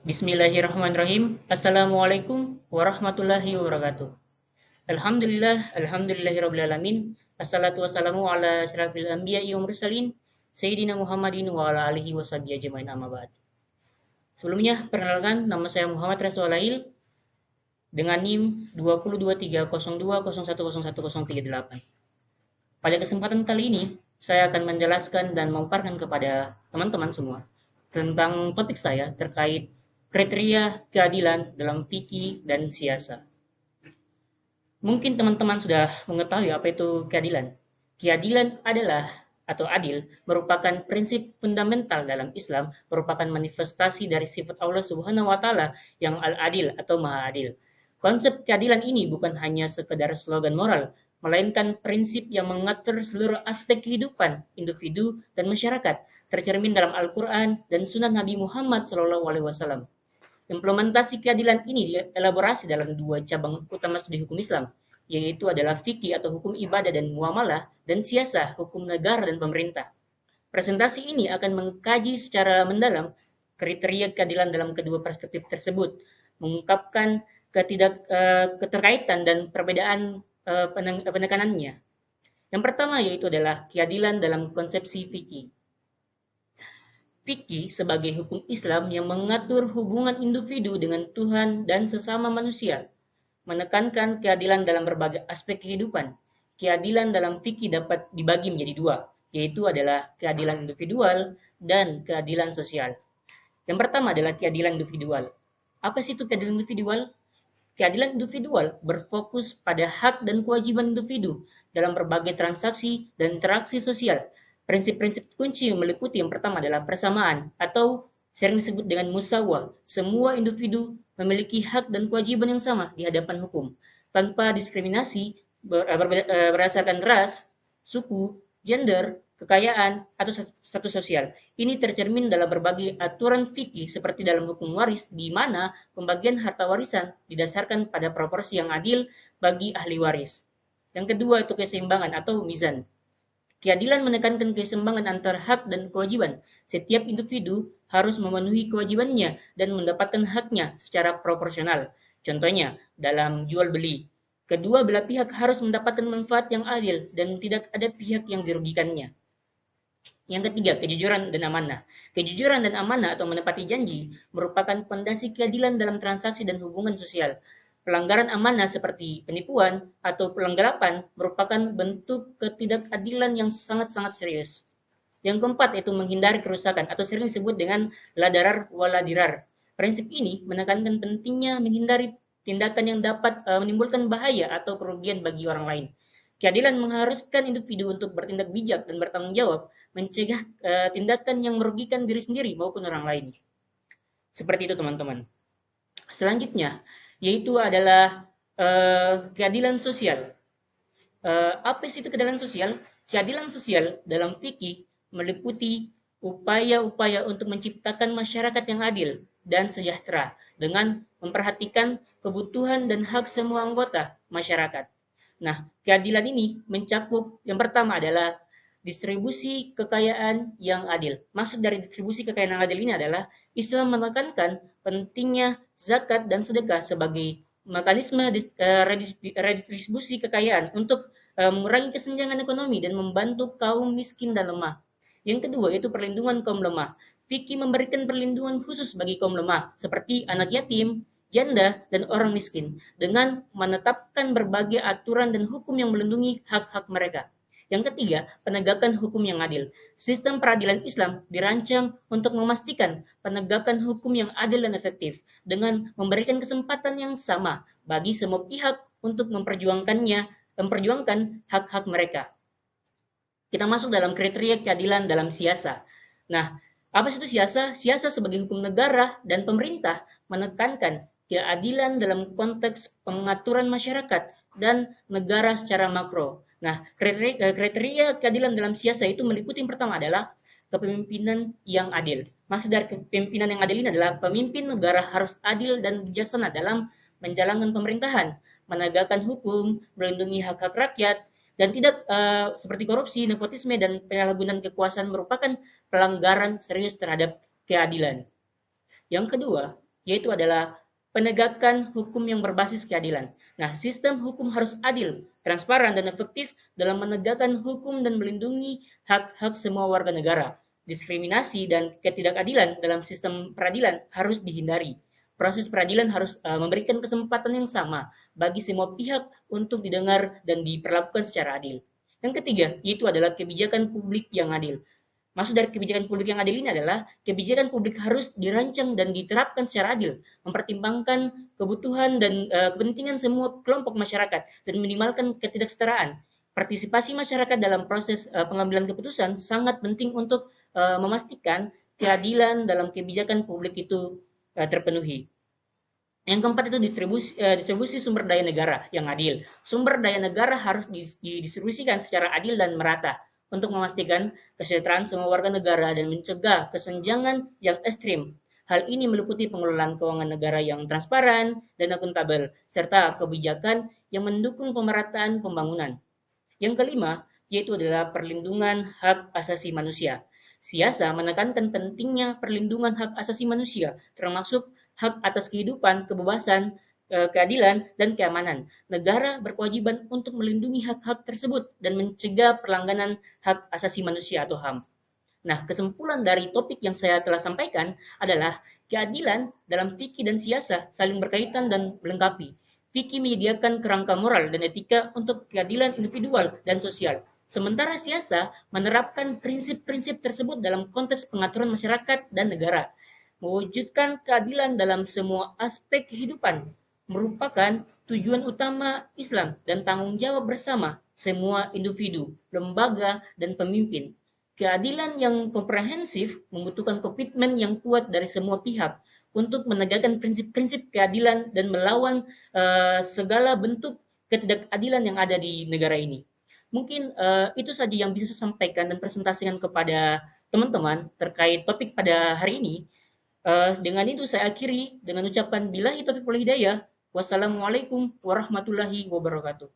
Bismillahirrahmanirrahim. Assalamualaikum warahmatullahi wabarakatuh. Alhamdulillahirabbil alamin. Assalatu wassalamu ala asyrafil anbiya'i wa mursalin Sayyidina Muhammadin wa ala alihi washabihi ajmain amma ba'd. Sebelumnya, perkenalkan nama saya Muhammad Rasulail dengan NIM 202302010138. Pada kesempatan kali ini, saya akan menjelaskan dan memaparkan kepada teman-teman semua tentang topik saya terkait kriteria keadilan dalam fikih dan siasa. Mungkin teman-teman sudah mengetahui apa itu keadilan. Keadilan adalah atau adil merupakan prinsip fundamental dalam Islam, merupakan manifestasi dari sifat Allah Subhanahu wa taala yang Al-Adil atau Maha Adil. Konsep keadilan ini bukan hanya sekedar slogan moral, melainkan prinsip yang mengatur seluruh aspek kehidupan individu dan masyarakat, tercermin dalam Al-Quran dan Sunnah Nabi Muhammad SAW. Implementasi keadilan ini dielaborasi dalam dua cabang utama studi hukum Islam, yaitu adalah fikih atau hukum ibadah dan muamalah, dan siasah, hukum negara dan pemerintah. Presentasi ini akan mengkaji secara mendalam kriteria keadilan dalam kedua perspektif tersebut, mengungkapkan keterkaitan dan perbedaan penekanannya. Yang pertama yaitu adalah keadilan dalam konsepsi fikih. Fikih sebagai hukum Islam yang mengatur hubungan individu dengan Tuhan dan sesama manusia, menekankan keadilan dalam berbagai aspek kehidupan. Keadilan dalam fikih dapat dibagi menjadi dua, yaitu adalah keadilan individual dan keadilan sosial. Yang pertama adalah keadilan individual. Apa sih itu keadilan individual? Keadilan individual berfokus pada hak dan kewajiban individu dalam berbagai transaksi dan interaksi sosial. Prinsip-prinsip kunci yang meliputi yang pertama adalah persamaan atau sering disebut dengan musawah. Semua individu memiliki hak dan kewajiban yang sama di hadapan hukum, tanpa diskriminasi berdasarkan ras, suku, gender, kekayaan, atau status sosial. Ini tercermin dalam berbagai aturan fikih seperti dalam hukum waris, di mana pembagian harta warisan didasarkan pada proporsi yang adil bagi ahli waris. Yang kedua itu keseimbangan atau mizan. Keadilan menekankan keseimbangan antara hak dan kewajiban. Setiap individu harus memenuhi kewajibannya dan mendapatkan haknya secara proporsional. Contohnya, dalam jual beli, kedua belah pihak harus mendapatkan manfaat yang adil dan tidak ada pihak yang dirugikannya. Yang ketiga, kejujuran dan amanah. Kejujuran dan amanah atau menepati janji merupakan fondasi keadilan dalam transaksi dan hubungan sosial. Pelanggaran amanah seperti penipuan atau penggelapan merupakan bentuk ketidakadilan yang sangat-sangat serius. Yang keempat yaitu menghindari kerusakan atau sering disebut dengan la darar wala dirar. Prinsip ini menekankan pentingnya menghindari tindakan yang dapat menimbulkan bahaya atau kerugian bagi orang lain. Keadilan mengharuskan individu untuk bertindak bijak dan bertanggung jawab, mencegah tindakan yang merugikan diri sendiri maupun orang lain. Seperti itu teman-teman. Selanjutnya, yaitu adalah keadilan sosial. Apa sih itu keadilan sosial? Keadilan sosial dalam fikih meliputi upaya-upaya untuk menciptakan masyarakat yang adil dan sejahtera dengan memperhatikan kebutuhan dan hak semua anggota masyarakat. Nah, keadilan ini mencakup yang pertama adalah distribusi kekayaan yang adil. Maksud dari distribusi kekayaan yang adil ini adalah Islam menekankan pentingnya zakat dan sedekah sebagai mekanisme redistribusi kekayaan untuk mengurangi kesenjangan ekonomi dan membantu kaum miskin dan lemah. Yang kedua yaitu perlindungan kaum lemah. Fikih memberikan perlindungan khusus bagi kaum lemah seperti anak yatim, janda, dan orang miskin dengan menetapkan berbagai aturan dan hukum yang melindungi hak-hak mereka. Yang ketiga, penegakan hukum yang adil. Sistem peradilan Islam dirancang untuk memastikan penegakan hukum yang adil dan efektif dengan memberikan kesempatan yang sama bagi semua pihak untuk memperjuangkan hak-hak mereka. Kita masuk dalam kriteria keadilan dalam siasa. Nah, apa itu siasa? Siasa sebagai hukum negara dan pemerintah menekankan keadilan dalam konteks pengaturan masyarakat dan negara secara makro. Nah, kriteria keadilan dalam siasa itu meliputi yang pertama adalah kepemimpinan yang adil. Maksud dari kepemimpinan yang adil ini adalah pemimpin negara harus adil dan bijaksana dalam menjalankan pemerintahan, menegakkan hukum, melindungi hak-hak rakyat, dan tidak seperti korupsi, nepotisme, dan penyalahgunaan kekuasaan merupakan pelanggaran serius terhadap keadilan. Yang kedua, yaitu adalah penegakan hukum yang berbasis keadilan. Nah, sistem hukum harus adil, transparan, dan efektif dalam menegakkan hukum dan melindungi hak-hak semua warga negara. Diskriminasi dan ketidakadilan dalam sistem peradilan harus dihindari. Proses peradilan harus memberikan kesempatan yang sama bagi semua pihak untuk didengar dan diperlakukan secara adil. Yang ketiga, yaitu adalah kebijakan publik yang adil. Maksud dari kebijakan publik yang adil ini adalah kebijakan publik harus dirancang dan diterapkan secara adil, mempertimbangkan kebutuhan dan kepentingan semua kelompok masyarakat dan minimalkan ketidaksetaraan. Partisipasi masyarakat dalam proses pengambilan keputusan sangat penting untuk memastikan keadilan dalam kebijakan publik itu terpenuhi. Yang keempat itu distribusi sumber daya negara yang adil. Sumber daya negara harus didistribusikan secara adil dan merata untuk memastikan kesejahteraan semua warga negara dan mencegah kesenjangan yang ekstrim. Hal ini meliputi pengelolaan keuangan negara yang transparan dan akuntabel, serta kebijakan yang mendukung pemerataan pembangunan. Yang kelima, yaitu adalah perlindungan hak asasi manusia. Siasa menekankan pentingnya perlindungan hak asasi manusia, termasuk hak atas kehidupan, kebebasan, keadilan, dan keamanan. Negara berkewajiban untuk melindungi hak-hak tersebut dan mencegah perlanggaran hak asasi manusia atau HAM. Nah, kesimpulan dari topik yang saya telah sampaikan adalah keadilan dalam fikih dan siasa saling berkaitan dan melengkapi. Fikih menyediakan kerangka moral dan etika untuk keadilan individual dan sosial. Sementara siasa menerapkan prinsip-prinsip tersebut dalam konteks pengaturan masyarakat dan negara. Mewujudkan keadilan dalam semua aspek kehidupan merupakan tujuan utama Islam dan tanggung jawab bersama semua individu, lembaga, dan pemimpin. Keadilan yang komprehensif membutuhkan komitmen yang kuat dari semua pihak untuk menegakkan prinsip-prinsip keadilan dan melawan segala bentuk ketidakadilan yang ada di negara ini. Mungkin itu saja yang bisa saya sampaikan dan presentasikan kepada teman-teman terkait topik pada hari ini. Dengan itu saya akhiri dengan ucapan billahi taufiq wal hidayah. Wassalamualaikum warahmatullahi wabarakatuh.